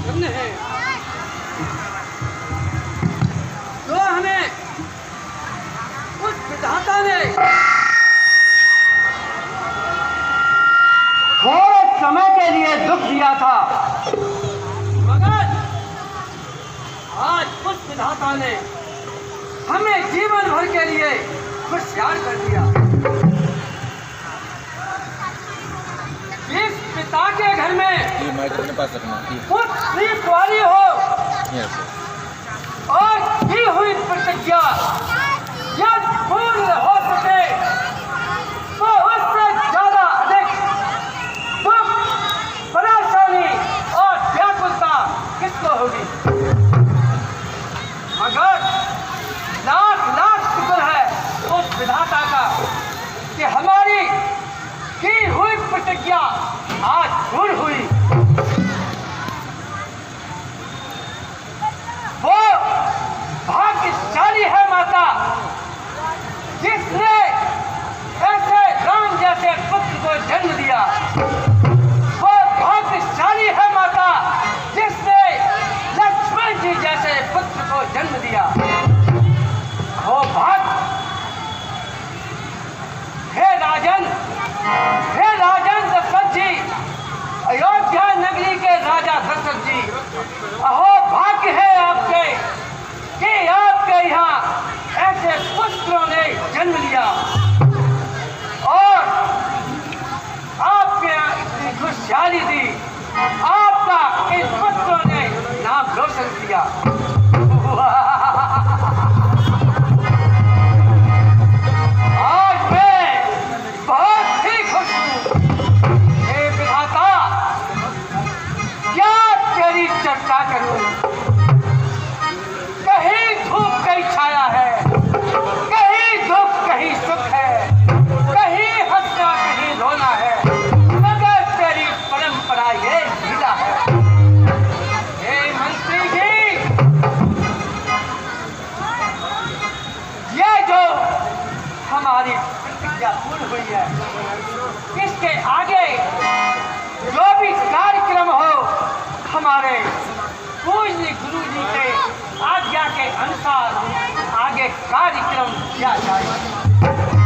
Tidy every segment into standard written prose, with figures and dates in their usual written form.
धन्य है। तो हमें उस विधाता ने थोड़े समय के लिए दुख दिया था, मगर आज उस विधाता ने हमें जीवन भर के लिए खुशहाल कर दिया। जिस पिता के घर में पुत्री कुंवारी हो और की हुई प्रतिज्ञा यदि पूर्ण हो सके तो उससे ज्यादा अधिक दुख, परेशानी और व्याकुलता किसको होगी। मगर लाख लाख शुक्र है उस विधाता का कि हमारी की हुई प्रतिज्ञा आज पूर्ण हुई। वो भाग्यशाली है माता जिसने ऐसे राम जैसे पुत्र को जन्म दिया। वो भाग्यशाली है माता जिसने लक्ष्मण जी जैसे पुत्र को जन्म दिया। वो भाग्य हे राजन दशरथ जी, अयोध्या नगरी के राजा दशरथ जी, अहो भाग्य है आपके कि आपके यहाँ ऐसे पुत्रों ने जन्म लिया और आपके यहाँ इतनी खुशहाली दी। आपका इन पुत्रों ने नाम रोशन किया। आज मैं बहुत ही खुश हूँ। हे विधाता, क्या तेरी चर्चा करूं? कहीं धूप कहीं छाया है, कहीं दुख कहीं सुख है, कहीं हंसना कहीं रोना है, मगर तेरी परंपरा ये लीला है। हे मंत्री जी, ये जो हमारी प्रतिज्ञा पूर्ण हुई है, इसके आगे जो भी कार्यक्रम हो हमारे पूज्य गुरु जी के आज्ञा के अनुसार आगे कार्यक्रम किया जाए।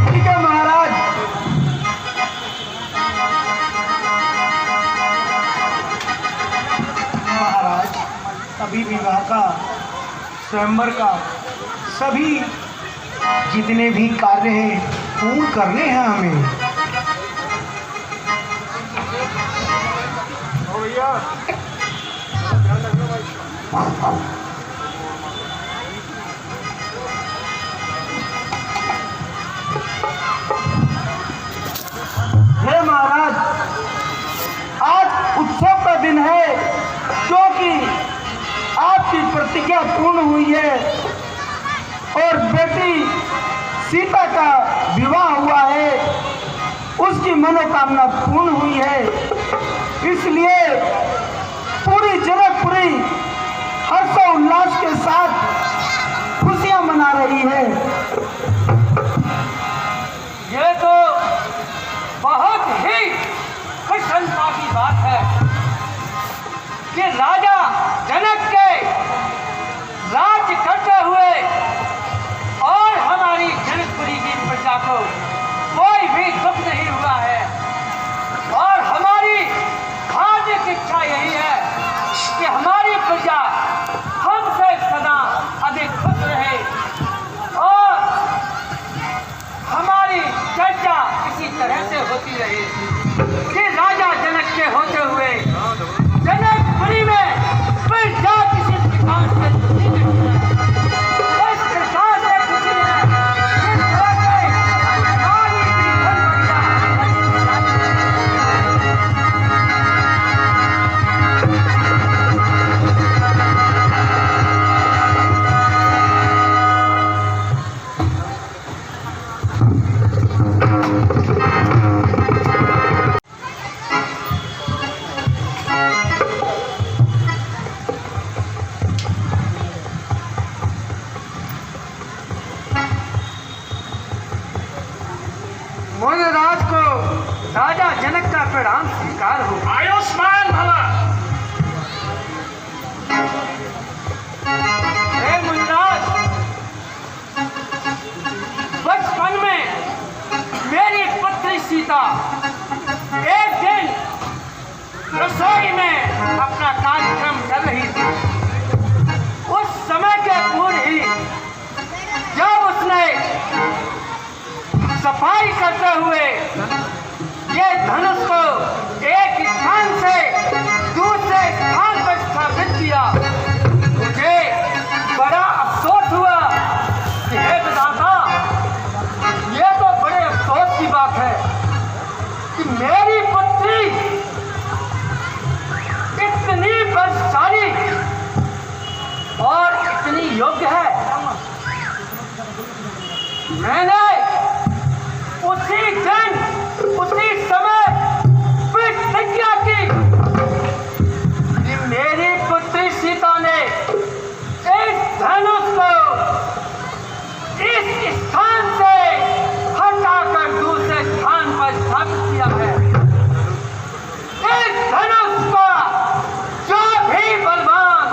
ठीक है महाराज। महाराज, अभी विवाह का, स्वयंवर का सभी जितने भी कार्य हैं पूर्ण करने हैं हमें। भैया हे महाराज, आज उत्सव का दिन है क्योंकि आपकी प्रतिज्ञा पूर्ण हुई है और बेटी सीता का विवाह हुआ है, उसकी मनोकामना पूर्ण हुई है। इसलिए पूरी जनकपुरी हर्षोल्लास के साथ खुशियां मना रही है। ये तो बहुत ही प्रसन्नता की बात है कि राजा जनक के राज्य करते हुए और हमारी जनकपुरी की प्रजा को कोई भी दुख नहीं हुआ है। और हमारी हार्दिक इच्छा यही है कि हमारी प्रजा हमसे सदा अधिक खुश रहे और हमारी चर्चा इसी तरह से होती रहे कि राजा जनक के होते हुए जनकपुरी में प्रजा किसी प्रकार से दुखी नहीं है। इस प्रकार से खुशी है, इस तरह से नारी की मोहनराज को राजा जनक का प्रणाम स्वीकार हो। आयुष्मान भव। सफाई करते हुए ये धनुष को एक स्थान से दूसरे स्थान पर स्थापित किया। मुझे बड़ा अफसोस हुआ कि हे विधाता, ये तो बड़े अफसोस की बात है कि मेरी पुत्री इतनी बलशाली और इतनी योग्य है, मैंने उसी दिन उसी समय प्रतिज्ञा की कि मेरी पुत्री सीता ने इस धनुष को इस स्थान से हटाकर दूसरे स्थान पर स्थापित किया है। इस धनुष का जो भी बलवान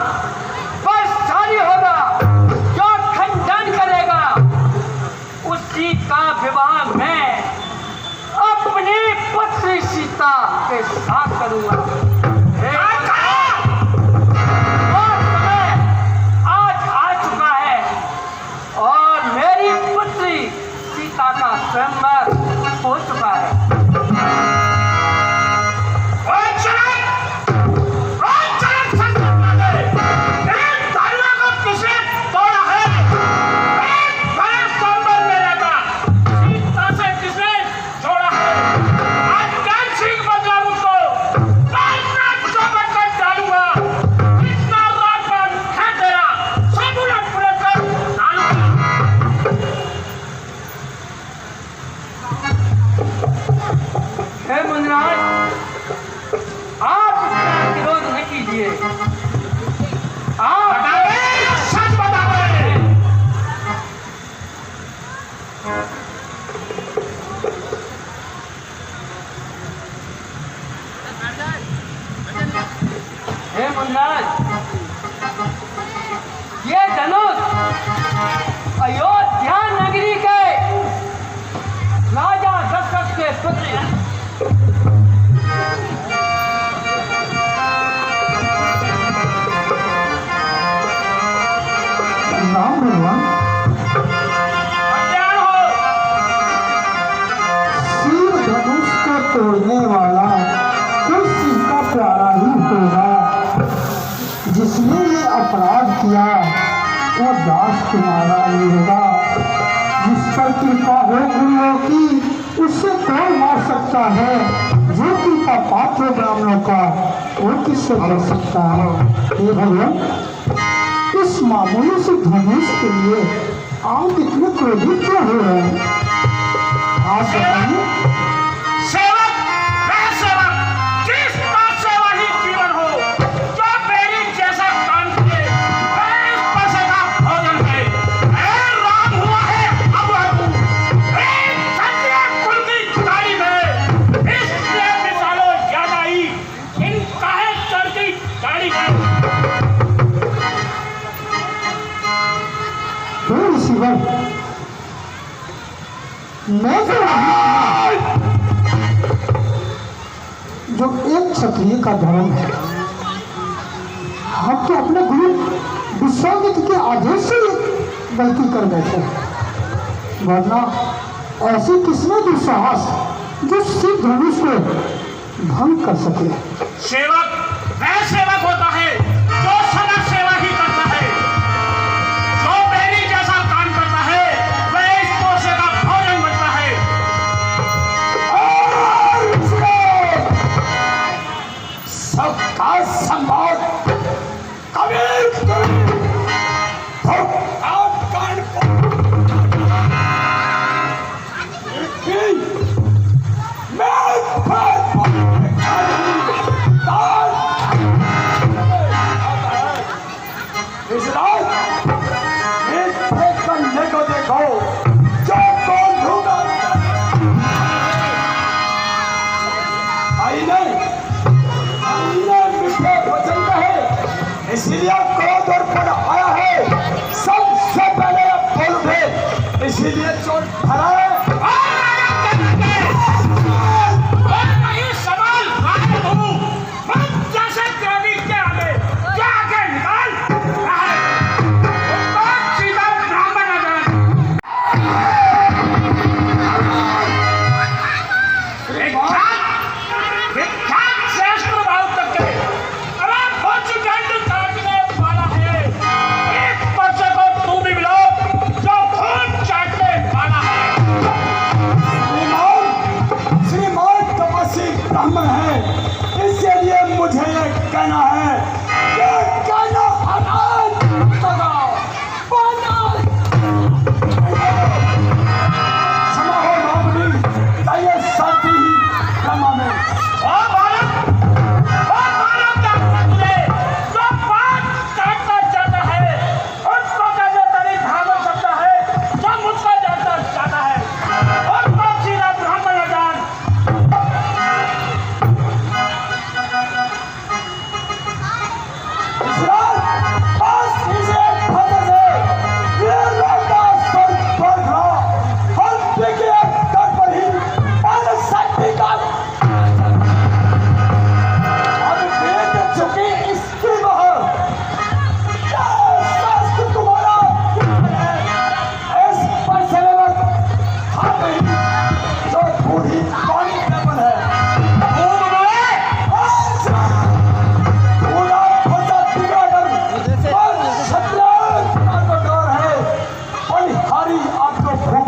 बलशाली होगा, जो खंडन करेगा, उसी का विवाह मैं अपनी पुत्री सीता के साथ करूंगा। और समय आज आ चुका है और मेरी पुत्री सीता का स्वयंवर हो चुका है। हे मुनिराज, आप इसका विरोध न कीजिए। आप सच बता रहे हैं। हे मुनिराज, ये धनुष अयोध्या नगरी के राजा दशरथ के पुत्र हैं। राम भगवान, शिव धनुष को तोड़ने वाला कोई शिव का प्यारा ही होगा। जिसने ये अपराध किया वो दास तुम्हारा ही होगा। जिस पर कृपा हो गुरुओं की, उससे कौन मार सकता है? जो कृपा पात्र ब्राह्मणों का, वो किससे कर सकता है? हे भगवान, इस मामूली से धनुष के लिए आप इतने क्रोधित क्यों हो रहे हैं? आप बताइए। सेवक, मैं सेवक, जिसका सेवा ही जीवन हो, जो मेरी जैसा काम किए, वह इस पैसे का भोजन है। राम हुआ है अब क्षत्रिय कुल की गाड़ी में, इसलिए मिसालों याद आई इन काहे चढ़ती गाड़ी में। ऋषिवर, मैं जो एक क्षत्रिय का धर्म है, हम तो अपने गुरु विश्वामित्र के आदेश से गलती कर बैठे, वरना ऐसे किसने दुस्साहस जो शिव धनुष को भंग कर सके? सेवक वह सेवक होता है जो सदा सेवा ही करता है। जो मेरी जैसा काम करता है वह इस पोसे का भोजन बनता है। सबका सम्मान कभी इसीलिए क्रोध और पड़ आया है। सबसे पहले अब बोल उठे, इसीलिए चोट भरा है।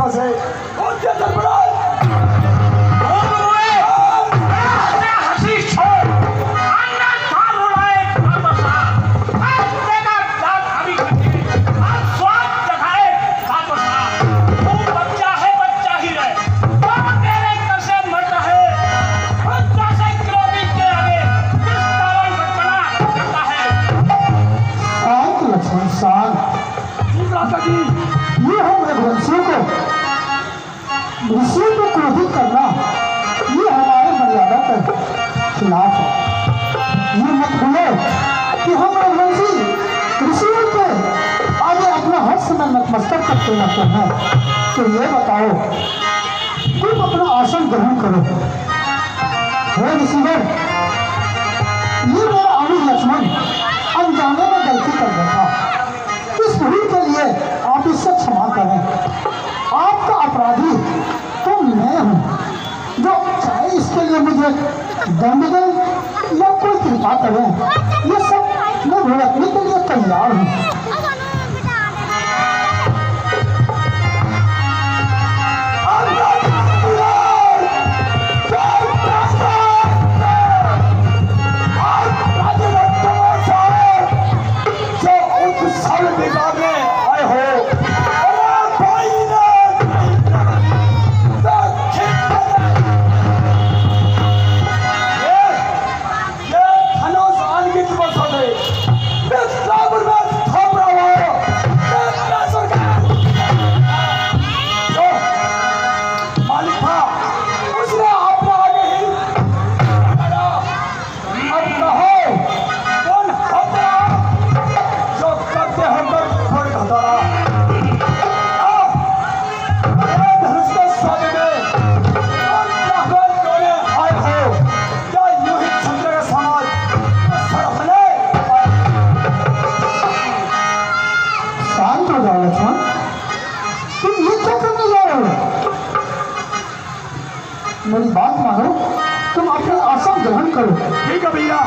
यहाँ से। शांत लक्ष्मण शांत। ये हम रघुवंशियों को ऋषियों को क्रोधित करना ये हमारे मर्यादा के खिलाफ है। ये मत भूलो कि हम रघुवंशी ऋषियों के आगे अपना हर समय नतमस्तक करते रहते हैं। तो ये बताओ, तुम अपना आसन ग्रहण करो। हे ऋषिवर, ये मेरा अनुज लक्ष्मण अनजाने में गलती कर बैठा। इस भूल के लिए आप इससे क्षमा करें। आपका अपराधी तो मैं हूँ, जो चाहे इसके लिए मुझे दंड दें या कोई कृपा करें, ये सब मैं भुगतने के लिए तैयार हूँ। मेरी बात मानो, तुम अपने आसन ग्रहण करो। ठीक है भैया।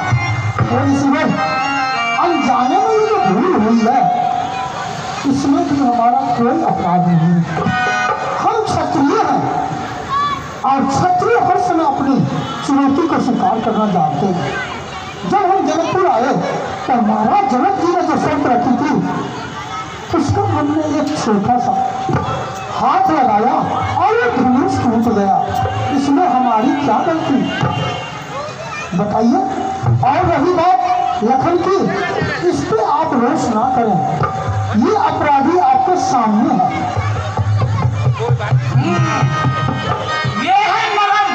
अनजाने में ये जो भूल हुई है, इसमें भी हमारा कोई अपराध नहीं। हम क्षत्रिय हैं और क्षत्रिय हर समय अपनी चुनौती को स्वीकार करना जानते हैं। जब हम जनकपुर आए तो महाराज जनक जी ने जो शर्त रखी थी, उसका हमने एक छोटा सा हाथ लगाया और वो धनुष टूट गया। इसमें हमारी क्या गलती बताइए? और रही बात लखन की, इस पे आप रोष ना करें। ये अपराधी आपके सामने है। ये है मरम,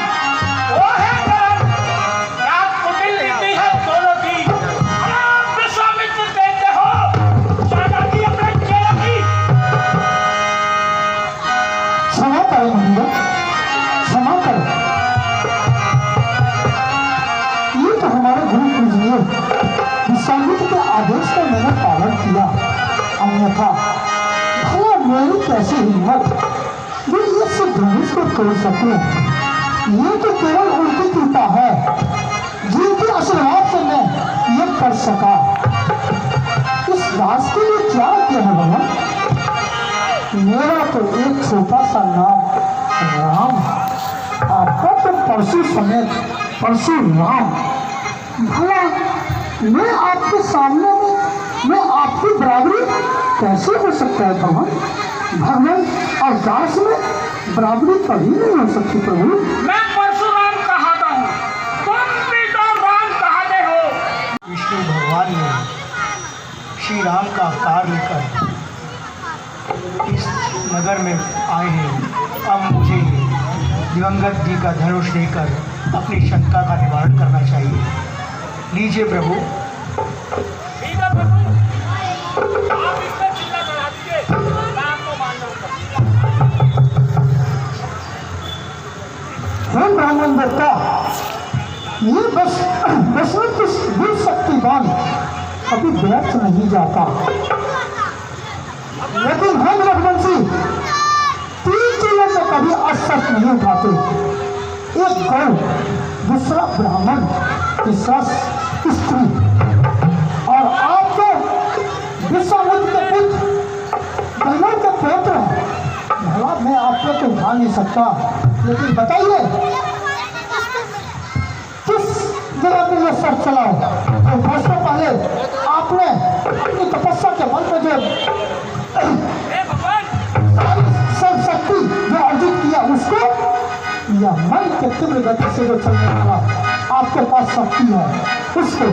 वो है गरम। क्या कुटिल नीति है दोनों की। आप विश्वामित्र देते हो जागृति अपने चेहरे की। क्षमा करें महेंद्र, क्षमा करें। ये तो हमारे गुरु पूजनीय विश्वामित्र के आदेश का मैंने पालन किया। अन्यथा भला मेरी कैसी हिम्मत जो इस धनुष को तोड़ सकूं। ये तो केवल उनकी कृपा है, जिनके आशीर्वाद से मैं ये कर सका। इस दास के लिए क्या किया है भगवान? मेरा तो एक छोटा सा नाम राम है, आपका तो परशु समेत परशुराम। भला मैं आपके सामने में मैं आपकी बराबरी कैसे हो सकता है भगवान? भगवान और दास में बराबरी कभी नहीं हो सकती प्रभु। मैं परशुराम कहाता हूँ, तुम भी तो राम कहाते हो। विष्णु भगवान ने श्री राम का अवतार लेकर इस नगर में आए हैं। अब मुझे दिवंगत जी का धनुष देकर अपनी शंका का निवारण करना चाहिए। लीजिए प्रभु। ठीक है प्रभु, आप इसमें चिल्ला चढ़ा दीजिए, मैं आपको मान लूंगा। हे ब्राह्मण देवता, ये बस दुष्ट शक्तिवान कभी व्यर्थ नहीं जाता। लेकिन हम रघुवंशी 3 चीजों में कभी अस्वस्थ नहीं उठाते। एक गौ, दूसरा ब्राह्मण, तीसरा स्त्री। और आप तो विश्वामित्र के पुत्र, दैवों के पुत्र हैं। भला मैं आप बता नहीं सकता, लेकिन बताइए किस जगह पे ये सर चलाओ। तो वर्षों पहले आपने अपनी तपस्या के बल पे जो सब शक्ति जो अर्जित किया उसको, या मन के तीव्र गति से जो चलने वाला आपके पास शक्ति है उसको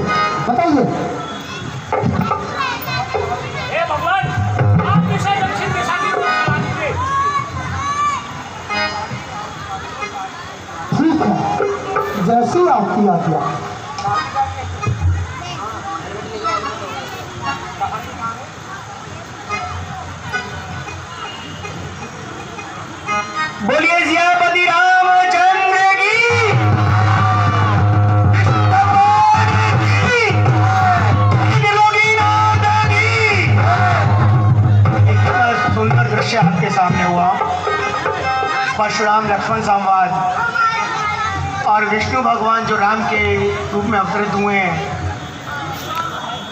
बताइए। भगवान, आप इसे दक्षिण दिशा की ओर चला दीजिए। ठीक है, जैसी आपकी आज्ञा। बोलिए सियापति रामचंद्र की, एक कितना सुंदर दृश्य आपके सामने हुआ। परशुराम लक्ष्मण संवाद और विष्णु भगवान जो राम के रूप में अवतरित हुए हैं।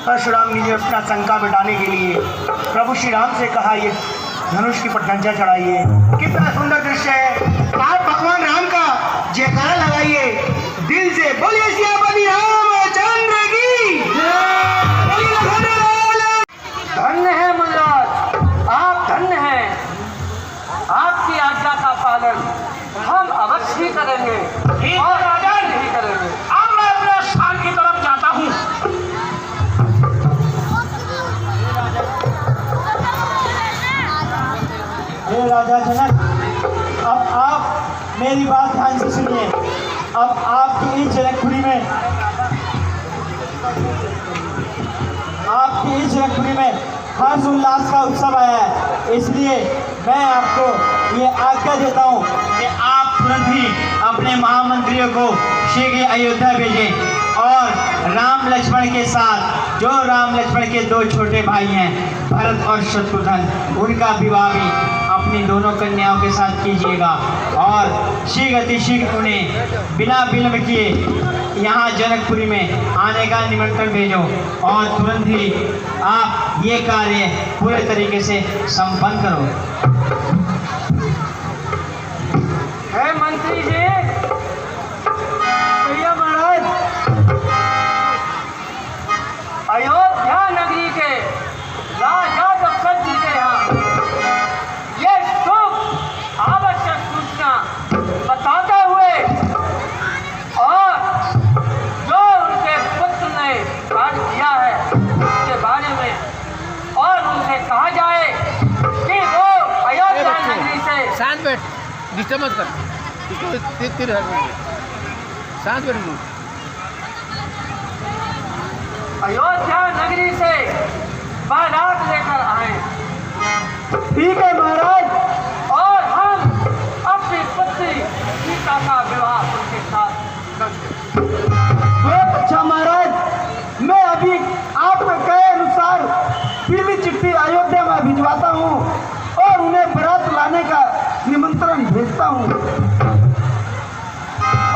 परशुराम ने अपना शंका मिटाने के लिए प्रभु श्री राम से कहा, ये धनुष की पटखंचा चढ़ाइए। कितना सुंदर दृश्य है। आप भगवान राम का जयकारा लगाइए दिल से। बोलिए सियापति रामचंद्र की, बोलिए लखन लाल। धन्य है मनराज, आप धन्य हैं। आपकी आज्ञा का पालन हम अवश्य ही करेंगे और राजा नहीं करेंगे। अब मैं अपने स्थान की तरफ जाता हूँ। हे राजा जनक, अब आप मेरी बात ध्यान से सुनिए। अब आपकी इस जनकपुरी में हर्ष उल्लास का उत्सव आया है, इसलिए मैं आपको ये आज्ञा देता हूँ कि आप तुरंत ही अपने महामंत्रियों को शीघ्र अयोध्या भेजें और राम लक्ष्मण के साथ, जो राम लक्ष्मण के दो छोटे भाई हैं भरत और शत्रुघ्न, उनका विवाह भी अपनी दोनों कन्याओं के साथ कीजिएगा और शीघ्र अतिशीघ्र उन्हें बिना विलंब किए यहाँ जनकपुरी में आने का निमंत्रण भेजो और तुरंत ही आप ये कार्य पूरे तरीके से संपन्न करो। हे मंत्री जी, भैया महाराज, अयोध्या नगरी के राजा दशरथ जी के यहाँ ये शुभ आवश्यक सूचना बताते हुए और जो उनके पुत्र ने कार्य किया है उसके बारे में, और उनसे कहा जाए कि वो अयोध्या नगरी से शांत बैठ, डिस्टर्ब मत कर, इसको तीर शांत बैठ। अयोध्या नगरी से बारात लेकर आए। ठीक है महाराज। और हम अपनी पुत्री सीता का विवाह उनके साथ करेंगे। बहुत अच्छा महाराज, मैं अभी आपके कहे अनुसार पीली चिट्ठी अयोध्या में भिजवाता हूँ और उन्हें बारात लाने का निमंत्रण भेजता हूँ।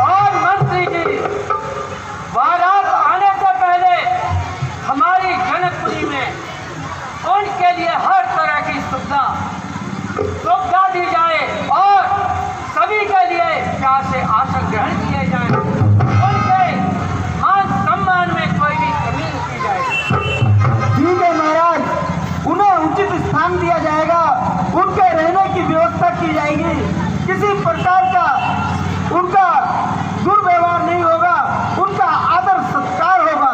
और मंत्री जी, बारात आने से पहले हमारी जनकपुरी में उनके लिए हर तरह की सुविधा दी जाए और सभी के लिए प्यार से आसन ग्रहण किए जाएं। उनके मान सम्मान में कोई भी कमी नहीं की जाए। ठीक है महाराज, उन्हें उचित स्थान दिया जाएगा, उनके रहने की व्यवस्था की जाएगी, किसी प्रकार का उनका दुर्व्यवहार नहीं होगा, उनका आदर सत्कार होगा।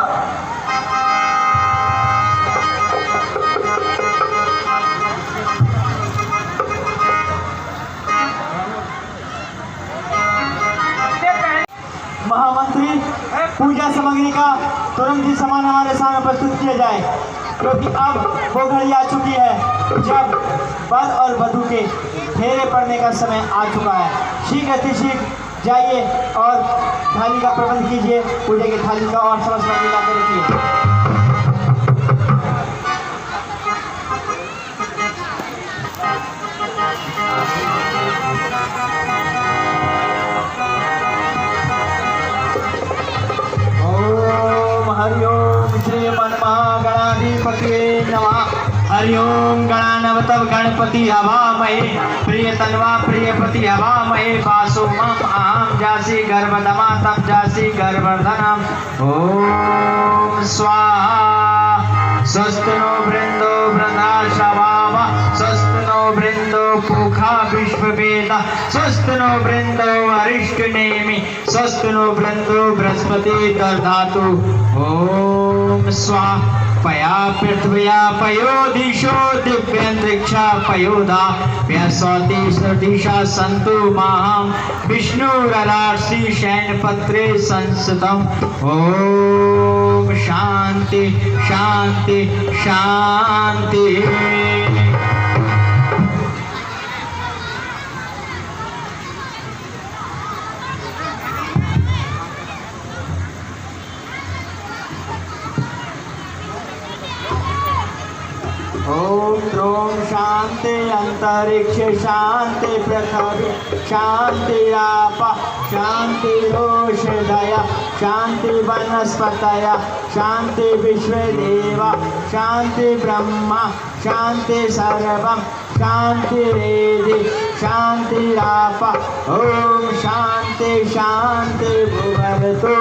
महामंत्री, पूजा सामग्री का तुरंत ही सामान हमारे सामने प्रस्तुत किया जाए, क्योंकि अब वो घड़ी आ चुकी है जब वर और वधू के फेरे पड़ने का समय आ चुका है। शीघ्र अतिशीघ्र जाइए और थाली का प्रबंध कीजिए, पूजा की थाली का और समस्त सामग्री लाकर रखिए। हरि ओम श्री मनमहागणाधिपतये नमः। हरिओम गणानवतव गणपति हवामहे प्रिय तन्वा प्रियपति हवामहे वासो मम अहम जासी गर्भधमा तम जासी गर्भवर्धनम ओम स्वाहा स्वस्ति नो वृंदो वृंदाशवाम स्वस्ति नो वृंदो पूखा विश्ववेद स्वस्ति नो वृंदो अरिष्टनेमि स्वस्ति नो वृंदो बृहस्पति दधातु ओम स्वाहा पया पृथ्व्या पयोदिशो दिव्यंतरिक्षा पयोधा व्यासौतिशा सन्तु माहम विष्णुररार्षि शयनपत्रे संस्थितम् ओम शांति शांति शांति। ओम द्रोम शांति अंतरिक्ष शांति पृथ्वी शांति आपा शांति ओषधया शांति वनस्पतया शांति विश्वदेवा शांति ब्रह्मा शांति सर्वम शांति रेदि शांति आपा ओम शांति शांति भुवनतो।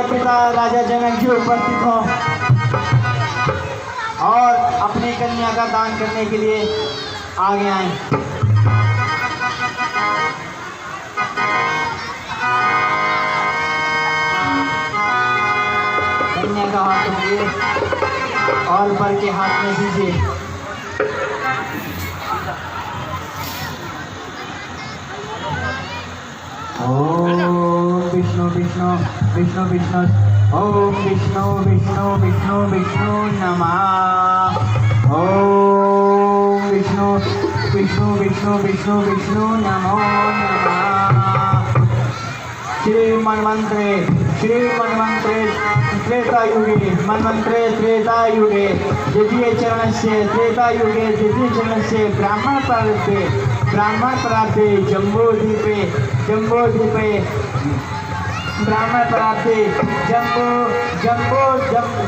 पिता राजा जनक जी उपस्थित हों और अपनी कन्या का दान करने के लिए आगे आए। कन्या का हाथ लीजिए और वर के हाथ में दीजिए। ओम विष्णु विष्णु विष्णु विष्णु ओम विष्णु विष्णु विष्णु विष्णु नमः ओम विष्णु विष्णु विष्णु विष्णु विष्णु नमो नमः। श्री मन्वंतरे त्रेता युगे मन्वंतरे त्रेता युगे द्वितीय चरण से त्रेता युगे द्वितीय चरण से ब्राह्मण प्राप्ते जम्बूद्वीपे ब्राह्मण प्राप्ते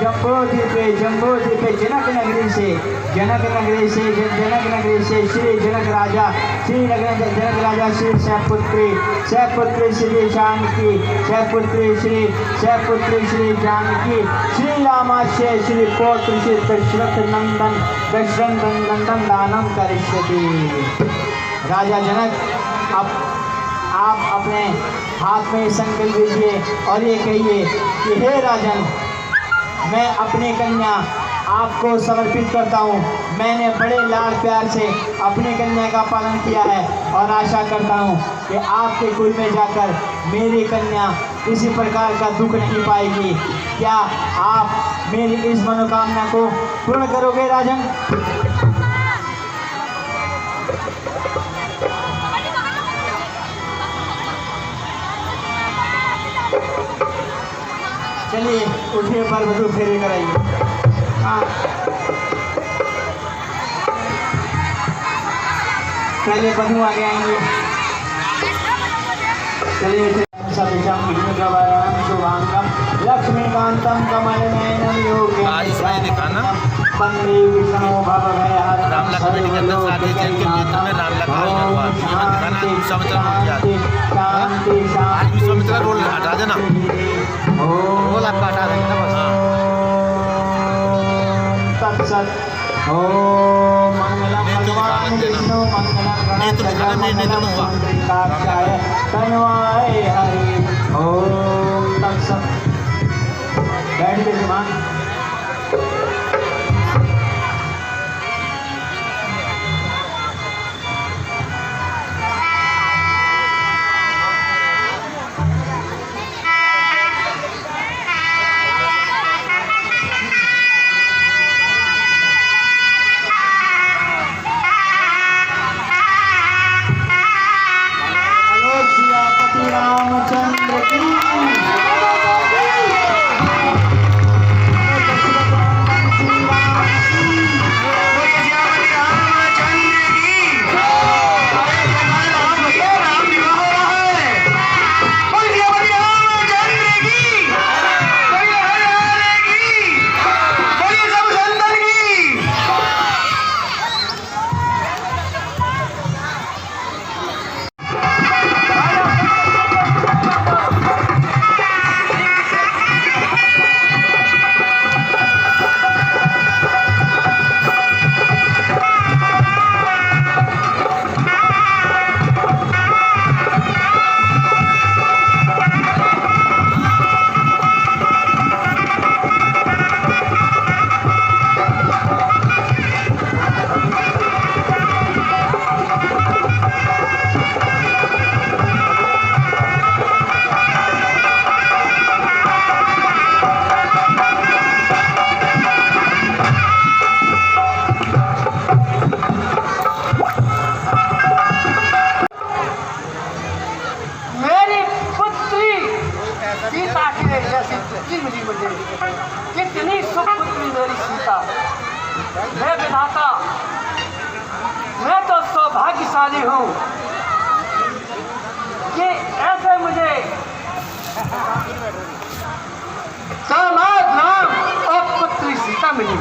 जम्बूद्वीपे जनक नगरी से श्री जनक राजा श्री सैपुत्री श्री जानकी श्री रामाश्य श्री पौत्र श्री दशरथ नंदन दानम करिष्यति। राजा जनक आप अपने हाथ में संकल्प लीजिए और ये कहिए कि हे राजन, मैं अपनी कन्या आपको समर्पित करता हूँ। मैंने बड़े लाड प्यार से अपनी कन्या का पालन किया है और आशा करता हूँ कि आपके कुल में जाकर मेरी कन्या किसी प्रकार का दुख नहीं पाएगी। क्या आप मेरी इस मनोकामना को पूर्ण करोगे राजन? चलिए उठिए, पर वधू फेरे कराइए। हाँ, पहले वधू आगे आएंगे। चलिए सदृशं विष्णुप्रवरणं शुभांगं लक्ष्मीकांतं कमलनयनं योग्यं वंदे विष्णु भवभयहरं राम लखन बेटी के अंदर शादी जैन के नेत्र में राम लखन हनुमान ये मत दिखाना विश्वामित्र रोल किया आज विश्वामित्र रोल हटा देना, रोल आपका हटा देंगे ना बस। तत्सत् ओम मंगलम भगवान विष्णु मंगलम नेत्र में हुआ तन्वाय हरि ओम तत्सत्। बैठ के जवान रामचंद्र की हे विधाता, मैं तो सौभाग्यशाली हूँ कि ऐसे मुझे दामाद राम और पुत्री सीता मिली।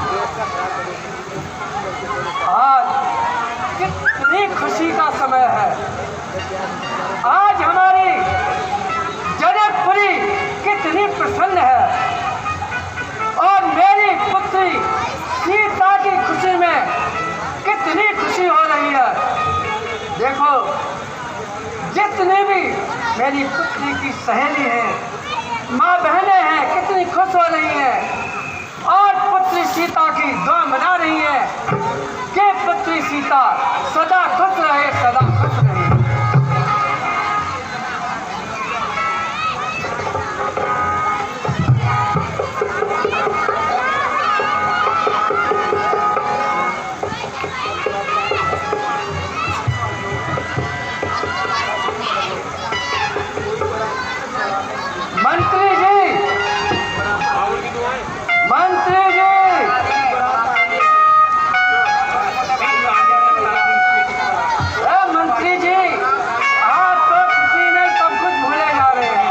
आज कितनी खुशी का समय है। आज हमारी जनकपुरी कितनी प्रसन्न है और मेरी पुत्री सीता की खुशी में कितनी खुशी हो रही है। देखो, जितनी भी मेरी पुत्री की सहेली है, माँ बहनें हैं, कितनी खुश हो रही हैं और पुत्री सीता की दुआ मना रही है कि पुत्री सीता सदा खुश रहे, सदा खुश रहे। मंत्री जी, मंत्री जी, मंत्री जी, आप तो खुशी में सब कुछ भूले जा रहे हैं।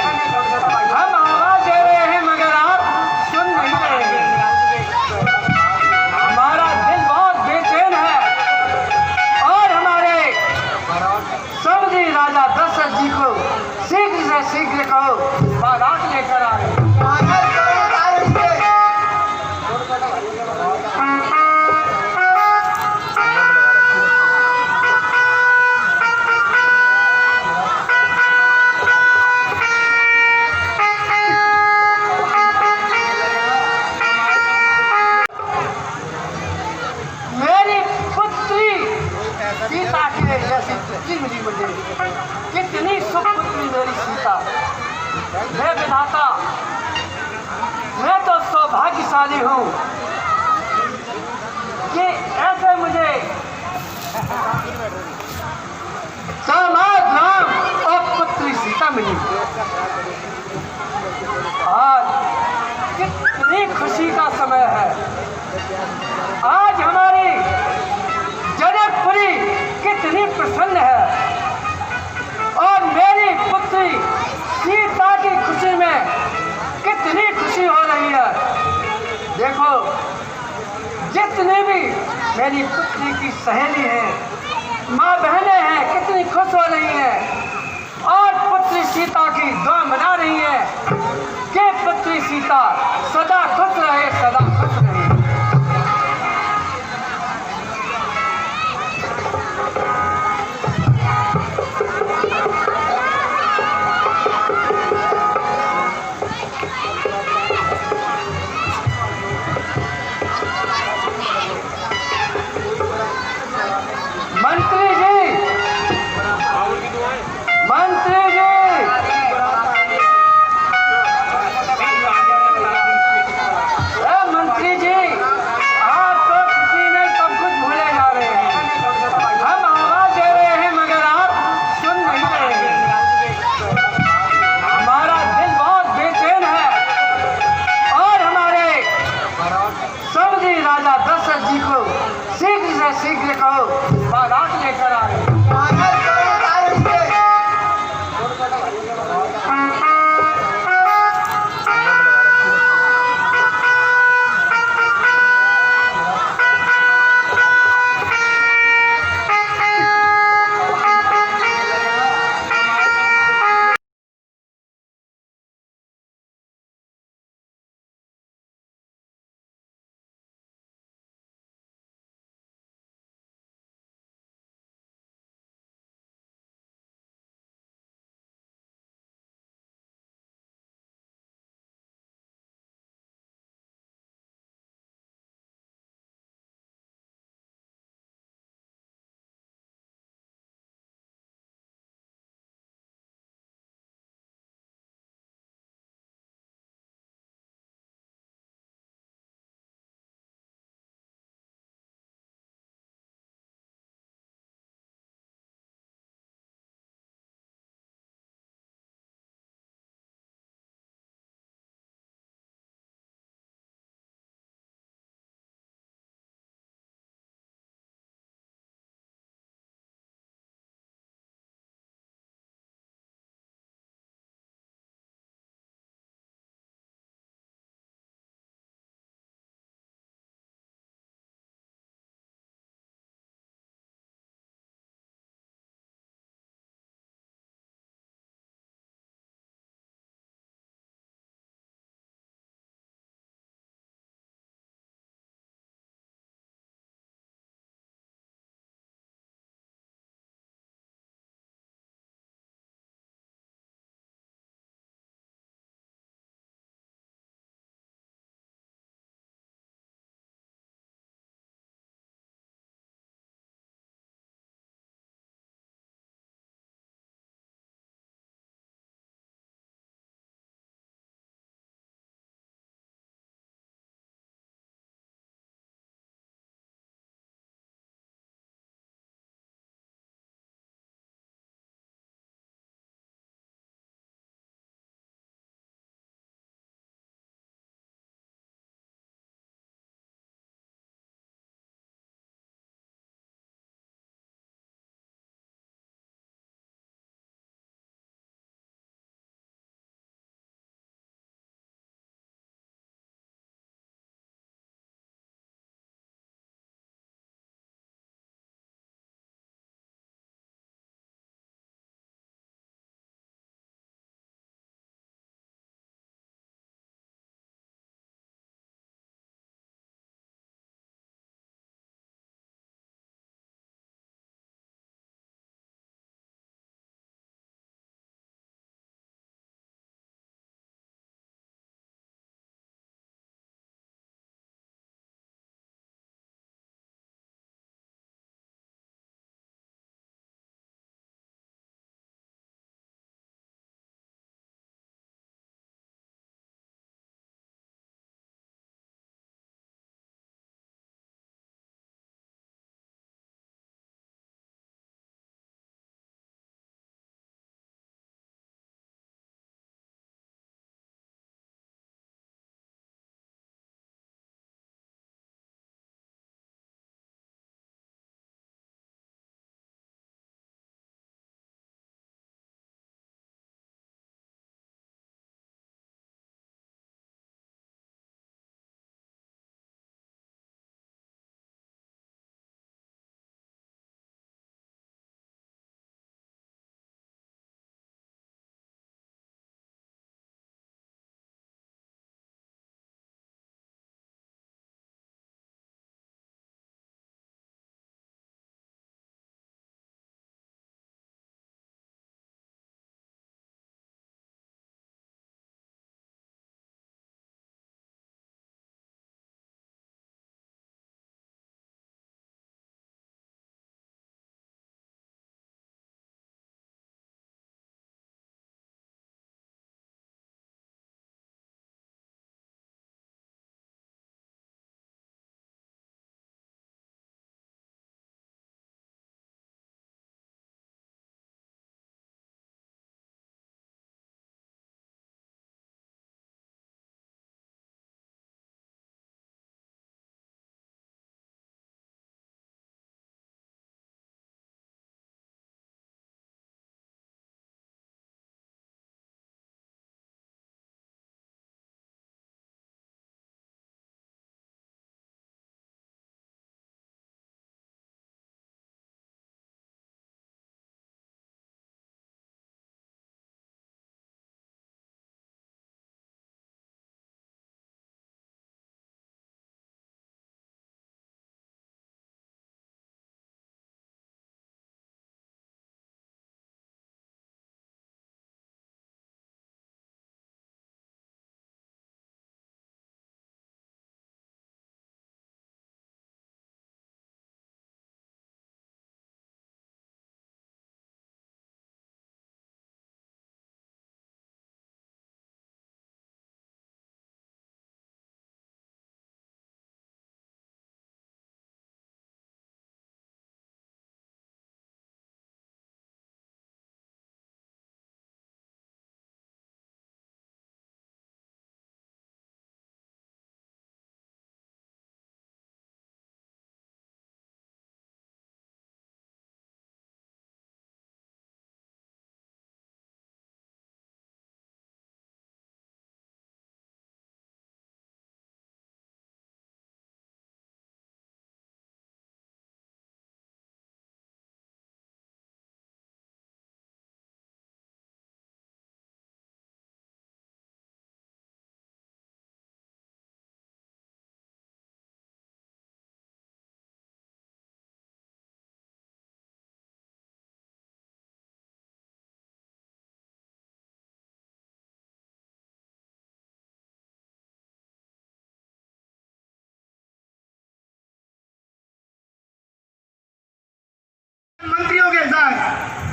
हम आवाज दे रहे हैं मगर आप सुन नहीं रहे हैं। हमारा दिल बहुत बेचैन है और हमारे समधी राजा दशरथ जी को शीघ्र से शीघ्र कहो बारात लेकर आए। मेरी पुत्री सीता के जैसी पुत्री मिली मुझे। कितनी सुपुत्री मेरी सीता। हे विधाता, मैं तो सौभाग्यशाली हूँ कि ऐसे मुझे दामाद राम और पुत्री सीता मिली। आज कितनी खुशी का समय है। आज हमारी जनकपुरी कितनी प्रसन्न है और मेरी पुत्री सीता की खुशी में कितनी खुशी हो रही है। देखो, जितनी भी मेरी पुत्री की सहेली है, माँ बहनें हैं, कितनी खुश हो रही हैं और पुत्री सीता की दुआ मना रही है कि पुत्री सीता सदा खुश रहे, सदा खुश रहे। मंत्री जी, मंत्री जी, मंत्री जी,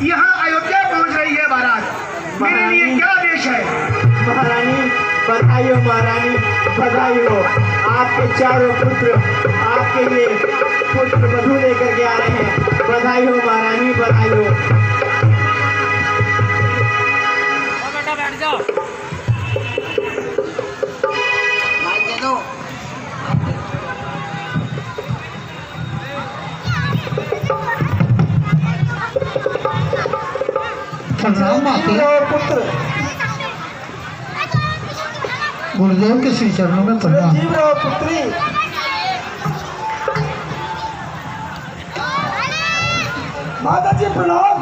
यहाँ अयोध्या पहुँच रही है बारात। मेरे लिए क्या आदेश है? महारानी बधाई हो, महारानी बधाई हो। आपके चारों पुत्र आपके लिए पुत्र वधू लेकर के आ रहे हैं। बधाई हो महारानी, बधाई हो। बेटा बैठ जाओ। प्रणाम माते। पुत्र गुरुदेव के श्री चरणों में प्रणाम। जीव रहो पुत्री। माता जी प्रणाम।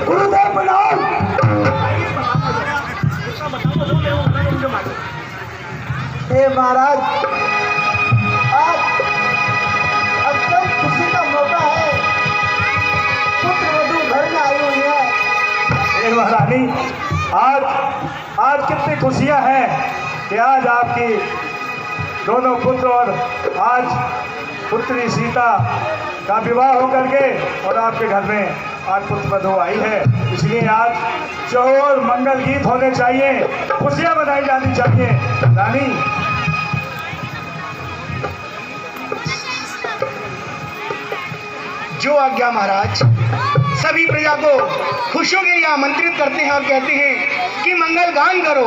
गुरुदेव प्रणाम। हे महाराज, आज अत्यंत खुशी का मौका है। पुत्र वधू घर में आई हुई है। हे महारानी, आज कितनी खुशियाँ हैं कि आज आपकी दोनों पुत्र और आज पुत्री सीता का विवाह होकर के और आपके घर में आज पुत्र वधू आई है। इसलिए आज चौर मंगल गीत होने चाहिए, खुशियाँ मनाई जानी चाहिए। रानी, जो आज्ञा महाराज। सभी प्रजा को खुशियों के लिए आमंत्रित करते हैं और कहते हैं कि मंगल गान करो।